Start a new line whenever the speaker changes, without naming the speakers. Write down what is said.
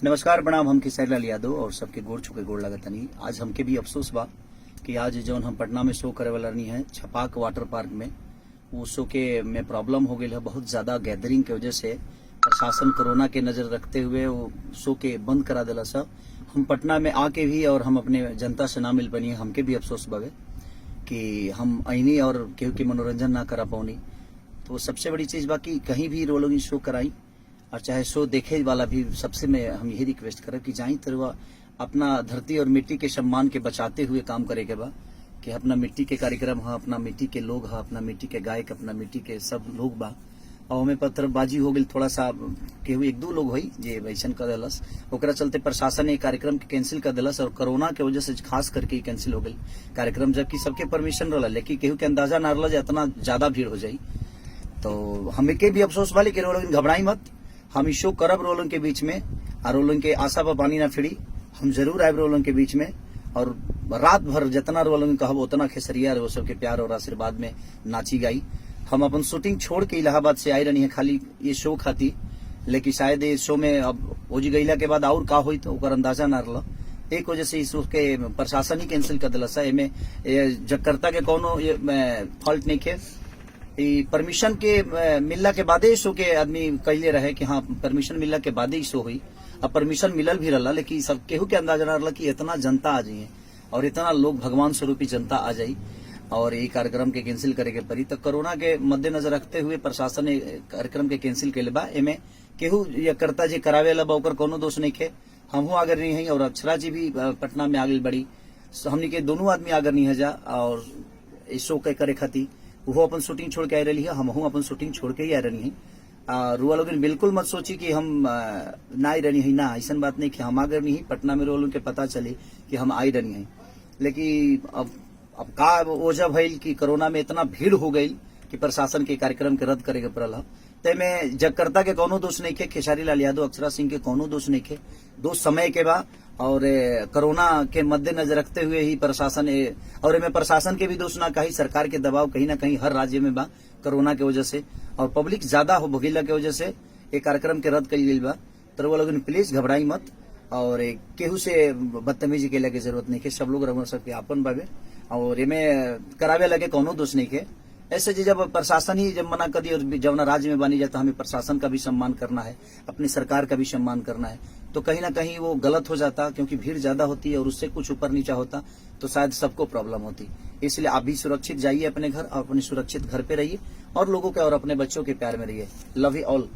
नमस्कार प्रणाम। हम खेसारी लाल यादव और सबके गोड़ छुके गोड़ लगतनी। आज हमके भी अफसोस बा कि आज जौन हम पटना में शो करे वाला नहीं है छपाक वाटर पार्क में, वो शो के में प्रॉब्लम हो गई है बहुत ज्यादा गैदरिंग के वजह से। प्रशासन कोरोना के नजर रखते हुए वो शो के बंद करा दिला सब। हम पटना में आके भी और हम अपने जनता से ना मिल पानी, हमके भी अफसोस बगे कि हम अनी और केहू के मनोरंजन ना करा पानी। तो सबसे बड़ी चीज बाकी कहीं भी रोलोगी शो कराई और चाहे शो देखे वाला भी, सबसे मैं हम यही रिक्वेस्ट करें कि जाई तरह अपना धरती और मिट्टी के सम्मान के बचाते हुए काम करे के बा कि अपना मिट्टी के कार्यक्रम है, अपना मिट्टी के लोग है, अपना मिट्टी के गायक, अपना मिट्टी के सब लोग बा। और हमें पत्थरबाजी हो गई थोड़ा सा, केहू एक दो लोग हुई जे वैसन कर दिलस, ओकरा चलते प्रशासन ने कार्यक्रम के कैंसिल कर दिलस और कोरोना के वजह से खास करके कैंसिल हो गई कार्यक्रम, जबकि सबके परमिशन रहा, लेकिन केहू के अंदाजा ना रहा इतना ज्यादा भीड़ हो जाये। तो हमें के भी अफसोस बा, लेकिन घबराई मत, हम शो करब रोलन के बीच में और रोलन के आशा पर पानी ना फिरी। हम जरूर आए रोलन के बीच में और रात भर जितना रोलन कहब उतना खेसरिया वो सबके प्यार और आशीर्वाद में नाची गाई। हम अपन शूटिंग छोड़ के इलाहाबाद से आई रही है खाली ये शो खाती, लेकिन शायद ये शो में अब ओजी गईला के बाद और का हुई तो अंदाजा ना रहा। एक वजह से इस के प्रशासन ही कैंसिल कर दिला। एमे जकर्ता के कोनो फॉल्ट नहीं खे, परमिशन के मिलला के बाद शो के आदमी कहले रहे कि हाँ परमिशन मिलला के बाद ही शो हुई। अब परमिशन मिलल भी रहा, लेकिन सब केहू के अंदाजा ना रहा कि इतना जनता आ जाइए और इतना लोग भगवान स्वरूपी जनता आ जाई और ये कार्यक्रम के कैंसिल करे के पड़ी। तो कोरोना के मद्देनजर रखते हुए प्रशासन ने कार्यक्रम के कैंसिल कैले बा। एमे केहू ये करता जे करावे ला ओकर कोनो दोष नहीं खे। हमहू आगर नहीं है और अक्षरा जी भी पटना में आगे बड़ी, हमनी के दोनों आदमी आगर नहीं है जा और इस शो के करे खाती वो अपन शूटिंग छोड़ के आ रही है, हम अपन शूटिंग छोड़ के ही आ रही है। रुआ लोग बिल्कुल मत सोची कि हम ना आई रही है, ना ऐसा बात नहीं कि हम आगर नहीं पटना में रोल के पता चले कि हम आई रही है। लेकिन अब का वजह भइल कि कोरोना में इतना भीड़ हो गई कि प्रशासन के कार्यक्रम के रद्द करे के पड़ल। तेमे जगकर्ता के कोनो दोष नहीं खे, खेसारी लाल यादव अक्षरा सिंह के कोनो दोष नहीं खे, दोष समय के बा और कोरोना के मद्देनजर रखते हुए ही प्रशासन और इनमें प्रशासन के भी दोष ना, कहीं सरकार के दबाव कहीं ना कहीं हर राज्य में बा कोरोना के वजह से और पब्लिक ज्यादा हो भगीला के वजह से ये कार्यक्रम के रद्द कई गई बा। तो वो लोग प्लीज घबराई मत और केहू से बदतमीजी के लगे जरूरत नहीं है। सब लोग रह सबके आपन बाबे और इनमें करावे लगे कोनो दोष नहीं है। ऐसे जब प्रशासन ही जब मना कर दी और जब ना राज्य में बनी जाता, हमें प्रशासन का भी सम्मान करना है, अपनी सरकार का भी सम्मान करना है, तो कहीं ना कहीं वो गलत हो जाता क्योंकि भीड़ ज्यादा होती है और उससे कुछ ऊपर नीचा होता तो शायद सबको प्रॉब्लम होती। इसलिए आप भी सुरक्षित जाइए अपने घर और अपने सुरक्षित घर पे रहिए और लोगों के और अपने बच्चों के प्यार में रहिए। Love you all.